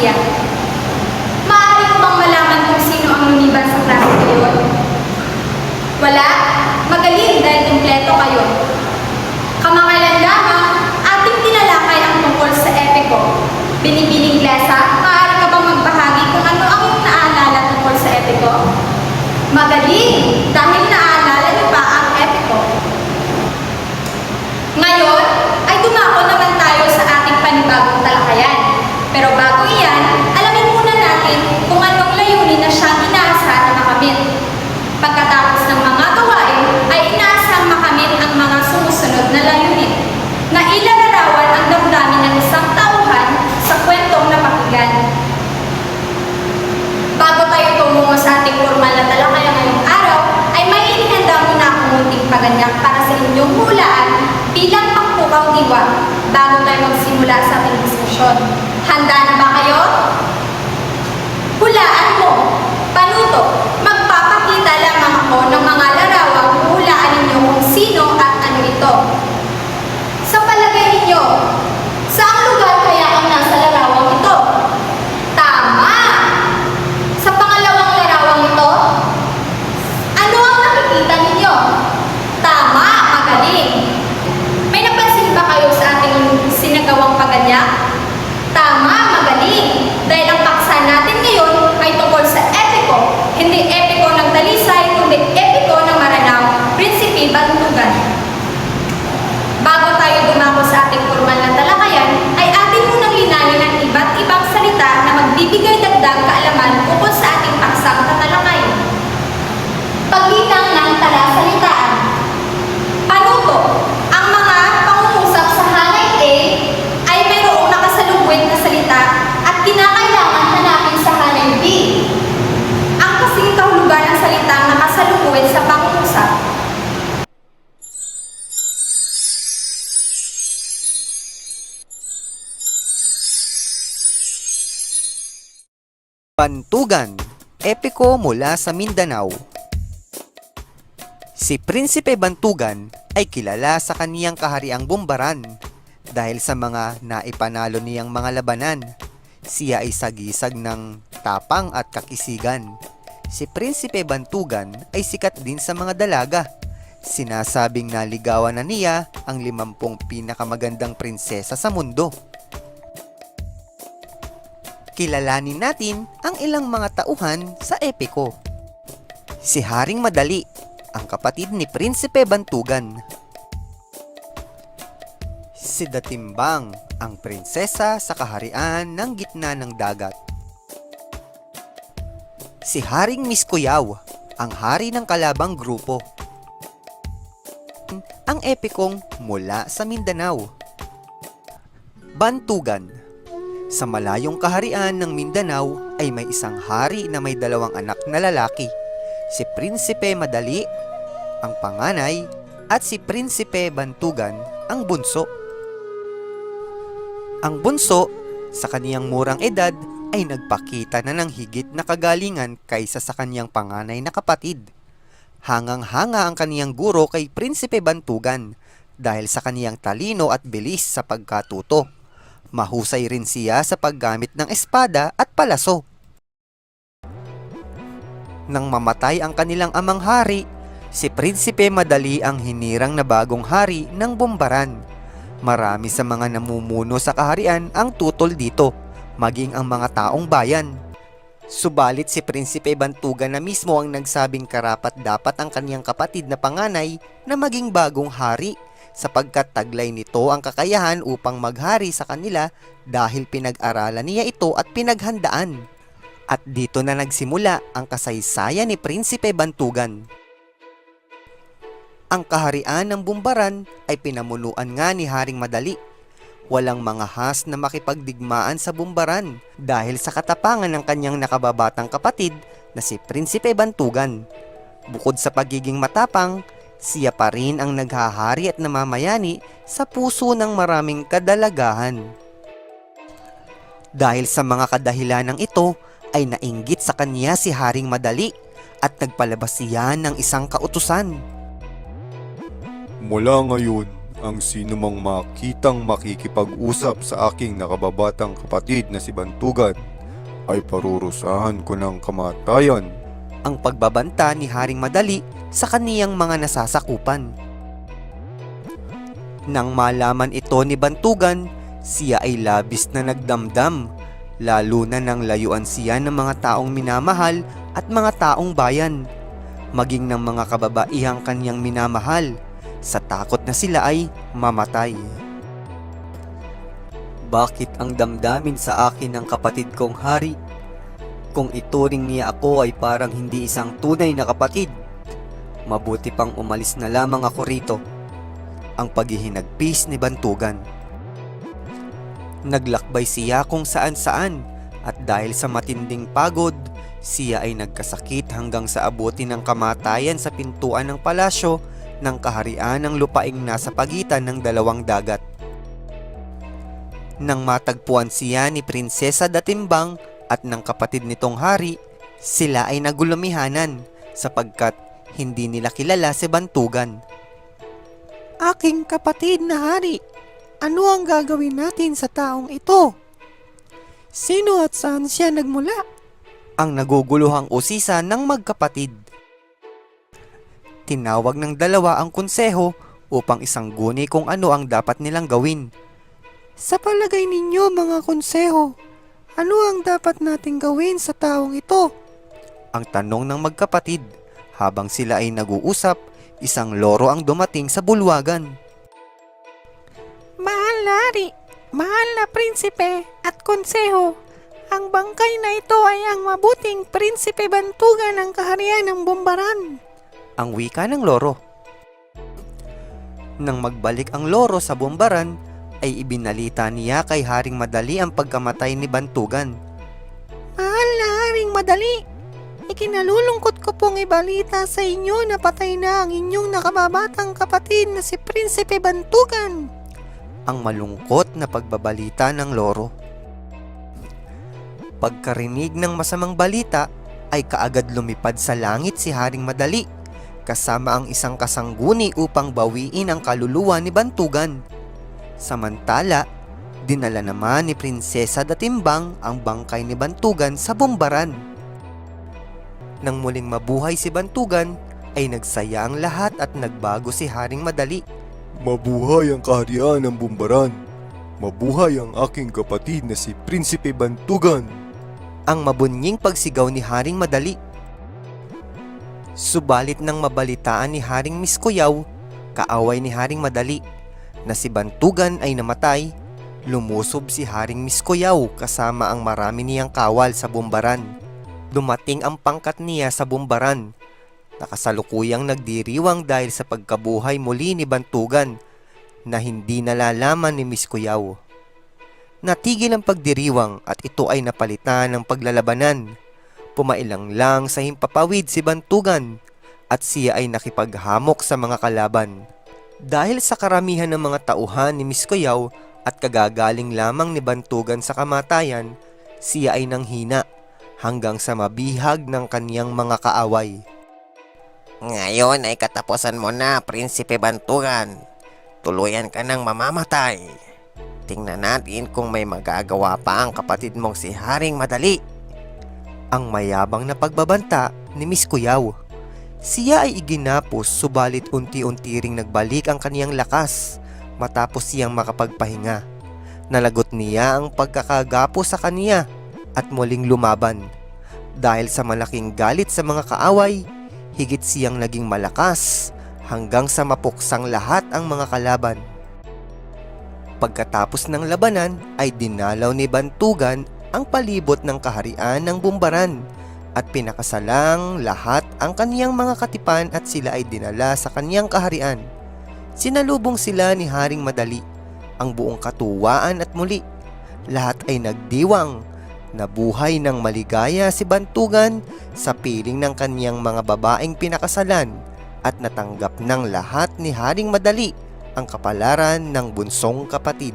Siya. Maaari ko bang malaman kung sino ang lumiban sa klase ngayon? Wala? Magaling dahil kumpleto kayo. Kamakailan lamang, ating tinalakay ang tungkol sa epiko. Binibining Glesa, maaari ka bang magbahagi kung ano ang iyong naalala tungkol sa epiko? Magaling dahil naalala niyo pa ang epiko. Ngayon ay dumako naman tayo sa ating panibagong talakayan. Pero bago iyan, alamin muna natin kung anong layunin na siyang inaasahan na makamit. Pagkatapos ng mga gawain, ay inaasahang makamit ang mga sumusunod na layunin na ilalarawan ang damdamin ng isang tauhan sa kwentong napakinggan. Bago tayo tumungo sa ating formal na talakayan ngayong araw, ay may inihanda muna akong munting paganyak para sa inyong hulaan bilang pangpukaw diwa bago tayo magsimula sa ating diskusyon. Handa na ba kayo? Hulaan mo. Panuto. Magpapakita lamang ako ng mga larawang hulaan ninyo kung sino at ano ito. Sa palagay ninyo, saang lugar kaya ang nasa larawang ito? Tama! Sa pangalawang larawang ito, ano ang nakikita ninyo? Tama! Magaling! May napansin ba kayo sa ating sinagawang paganyak? Tama! Magaling! Dahil ang paksa natin ngayon ay tungkol sa epiko, hindi epiko ng Dalisay, kundi epiko ng Maranao, Prinsipe Bantugan. Bago tayo dumako sa ating formal na talakayan, ay atin munang linawin ang iba't ibang salita na magbibigay dagdag kaalaman ukol sa ating paksang tatalakayan. Paglitang ng talasalitaan. Panuto. Ang mga pangungusap sa hanay A ay mayroong nakasalubwet na salita at kinakailangan hanapin sa hanay B. Ang kasing kahulugan ng salitang nakasalubwet sa pangungusap. Bantugan, epiko mula sa Mindanao. Si Prinsipe Bantugan ay kilala sa kaniyang kahariang Bumbaran dahil sa mga naipanalo niyang mga labanan. Siya ay sagisag ng tapang at kakisigan. Si Prinsipe Bantugan ay sikat din sa mga dalaga. Sinasabing naligawan na niya ang 50 pinakamagandang prinsesa sa mundo. Kilalanin natin ang ilang mga tauhan sa epiko. Si Haring Madali, ang kapatid ni Prinsipe Bantugan. Si Datimbang, ang prinsesa sa kaharian ng gitna ng dagat. Si Haring Miskuyaw, ang hari ng kalabang grupo. Ang epikong mula sa Mindanao. Bantugan. Sa malayong kaharian ng Mindanao ay may isang hari na may 2 anak na lalaki. Si Prinsipe Madali, ang panganay, at si Prinsipe Bantugan, ang bunso. Ang bunso, sa kaniyang murang edad, ay nagpakita na ng higit na kagalingan kaysa sa kaniyang panganay na kapatid. Hangang-hanga ang kaniyang guro kay Prinsipe Bantugan dahil sa kaniyang talino at bilis sa pagkatuto. Mahusay rin siya sa paggamit ng espada at palaso. Nang mamatay ang kanilang amang hari, si Prinsipe Madali ang hinirang na bagong hari ng Bumbaran. Marami sa mga namumuno sa kaharian ang tutol dito, maging ang mga taong bayan. Subalit si Prinsipe Bantugan na mismo ang nagsabing karapat-dapat ang kaniyang kapatid na panganay na maging bagong hari, sapagkat taglay nito ang kakayahan upang maghari sa kanila dahil pinag-aralan niya ito at pinaghandaan. At dito na nagsimula ang kasaysayan ni Prinsipe Bantugan. Ang kaharian ng Bumbaran ay pinamunuan nga ni Haring Madali. Walang mga has na makipagdigmaan sa Bumbaran dahil sa katapangan ng kanyang nakababatang kapatid na si Prinsipe Bantugan. Bukod sa pagiging matapang, siya pa rin ang naghahari at namamayani sa puso ng maraming kadalagahan. Dahil sa mga kadahilanang ito ay nainggit sa kanya si Haring Madali at nagpalabas siya ng isang kautusan. Mula ngayon, ang sinumang makitang makikipag-usap sa aking nakababatang kapatid na si Bantugan ay parurusahan ko ng kamatayan. Ang pagbabanta ni Haring Madali sa kaniyang mga nasasakupan. Nang malaman ito ni Bantugan, siya ay labis na nagdamdam, lalo na nang layuan siya ng mga taong minamahal at mga taong bayan, maging ng mga kababaihang kanyang minamahal, sa takot na sila ay mamatay. Bakit ang damdamin sa akin ng kapatid kong hari? Kung ituring niya ako ay parang hindi isang tunay na kapatid. Mabuti pang umalis na lamang ako rito. Ang paghihinagpis ni Bantugan. Naglakbay siya kung saan-saan at dahil sa matinding pagod, siya ay nagkasakit hanggang sa abutin ng kamatayan sa pintuan ng palasyo ng kaharian ng lupaing nasa pagitan ng dalawang dagat. Nang matagpuan siya ni Prinsesa Datimbang at ng kapatid nitong hari, sila ay nagulumihanan sapagkat hindi nila kilala si Bantugan. Aking kapatid na hari, ano ang gagawin natin sa taong ito? Sino at saan siya nagmula? Ang naguguluhang usisa ng magkapatid. Tinawag ng dalawa ang konseho upang isangguni kung ano ang dapat nilang gawin. Sa palagay ninyo mga konseho, ano ang dapat nating gawin sa taong ito? Ang tanong ng magkapatid. Habang sila ay nag-uusap, isang loro ang dumating sa bulwagan. Mahal na hari, mahal na prinsipe at konseho, ang bangkay na ito ay ang mabuting Prinsipe Bantugan ng kaharian ng Bumbaran. Ang wika ng loro. Nang magbalik ang loro sa Bumbaran, ay ibinalita niya kay Haring Madali ang pagkamatay ni Bantugan. Mahal na Haring Madali, ikinalulungkot ko pong ibalita sa inyo na patay na ang inyong nakababatang kapatid na si Prinsipe Bantugan. Ang malungkot na pagbabalita ng loro. Pagkarinig ng masamang balita, ay kaagad lumipad sa langit si Haring Madali, kasama ang isang kasangguni upang bawiin ang kaluluwa ni Bantugan. Samantala, dinala naman ni Prinsesa Datimbang ang bangkay ni Bantugan sa Bumbaran. Nang muling mabuhay si Bantugan, ay nagsaya ang lahat at nagbago si Haring Madali. Mabuhay ang kaharian ng Bumbaran. Mabuhay ang aking kapatid na si Prinsipe Bantugan. Ang mabunying pagsigaw ni Haring Madali. Subalit nang mabalitaan ni Haring Miskuyaw, kaaway ni Haring Madali, na si Bantugan ay namatay, lumusob si Haring Miskuyaw kasama ang marami niyang kawal sa Bumbaran. Dumating ang pangkat niya sa Bumbaran. Nakasalukuyang nagdiriwang dahil sa pagkabuhay muli ni Bantugan na hindi nalalaman ni Miskuyaw. Natigil ang pagdiriwang at ito ay napalitan ng paglalabanan. Pumailang lang sa himpapawid si Bantugan at siya ay nakipaghamok sa mga kalaban. Dahil sa karamihan ng mga tauhan ni Miskuyaw at kagagaling lamang ni Bantugan sa kamatayan, siya ay nanghina hanggang sa mabihag ng kaniyang mga kaaway. Ngayon ay katapusan mo na, Prinsipe Bantugan. Tuluyan ka ng mamamatay. Tingnan natin kung may magagawa pa ang kapatid mong si Haring Madali. Ang mayabang na pagbabanta ni Miskuyaw. Siya ay iginapos subalit unti-unti ring nagbalik ang kaniyang lakas matapos siyang makapagpahinga. Nalagot niya ang pagkakagapo sa kaniya at muling lumaban. Dahil sa malaking galit sa mga kaaway, higit siyang naging malakas hanggang sa mapuksang lahat ang mga kalaban. Pagkatapos ng labanan ay dinalaw ni Bantugan ang palibot ng kaharian ng Bumbaran at pinakasalang lahat ang kaniyang mga katipan at sila ay dinala sa kaniyang kaharian. Sinalubong sila ni Haring Madali, ang buong katuwaan at muli. Lahat ay nagdiwang. Nabuhay ng maligaya si Bantugan sa piling ng kaniyang mga babaeng pinakasalan at natanggap ng lahat ni Haring Madali ang kapalaran ng bunsong kapatid.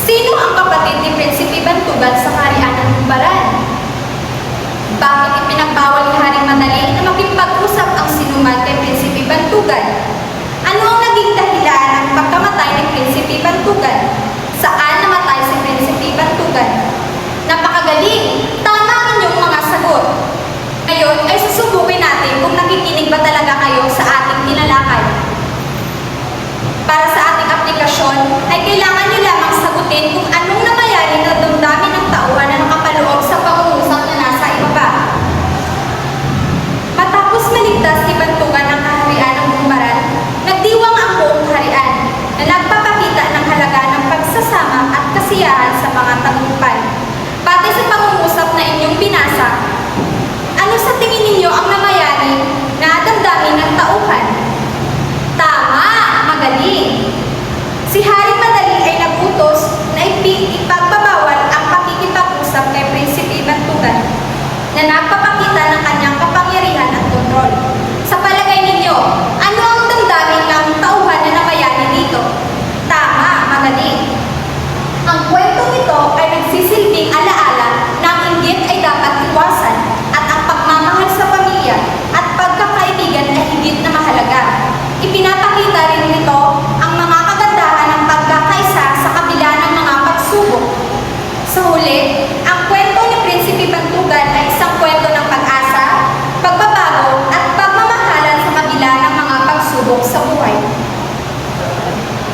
Sino ang kapatid ni Prinsipe Bantugan sa kaharian ng Bumbaran? Bakit ipinagbawal ni Haring Madali na makipag-usap ang sinuman kay Prinsipe Bantugan? Ano ang naging dahilan ng pagkamatay ni Prinsipe Bantugan? Saan namatay si Prinsipe Bantugan? Magaling! Tama ang inyong mga sagot. Ngayon ay susubukin natin kung nakikinig ba talaga kayo sa ating tinalakay. Para sa ating aplikasyon, ay kailangan nyo lamang sagutin kung anong nangyayari na damdamin ng tauhan na nakapaloob sa pangungusap na nasa ibaba. Matapos maligtas ni Bantugan ang kaharian ng Bumbaran, nagdiwang ang buong kaharian na nagpapakita ng halaga ng pagsasama at kasiyahan sa mga tagumpay. Batay sa pangungusap na inyong binasa, ano sa tingin ninyo ang nangyayari na damdamin ng tauhan? Tama! Magaling! Si Haring Madali ay nagutos na ipagbabawal ang pakikipag-usap kay Prinsipe Bantugan na nagpapakita ng kanyang kapangyarihan at kontrol. Sa palagay ninyo, ano ang damdamin ng tauhan na namayani dito? Tama! Magaling! Ang kwentong ito ay nagsisilbing alaala na ang inggit ay dapat iwasan at ang pagmamahal sa pamilya at pagkakaibigan ay higit na mahalaga. Ipinapakita rin nito ang mga kagandahan ng pagkakaisa sa kabila ng mga pagsubok. Sa huli, ang kwento ni Prinsipe Bantugan ay isang kwento ng pag-asa, pagbabago at pagmamahalan sa kabila ng mga pagsubok sa buhay.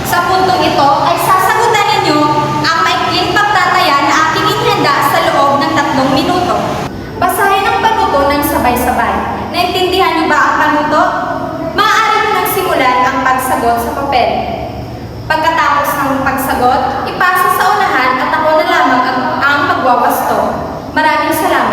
Sa puntong ito ay sasagutan ninyo ang maikling pagtataya na aking inihanda sa loob ng 3 minuto. Basahin ang panuto ng sabay-sabay. Naintindihan niyo ba ang panuto? Maaari mo nang simulan ang pagsagot sa papel. Pagkatapos ng pagsagot, ipasa sa unahan at ako na lamang ang magwawasto. Maraming salamat.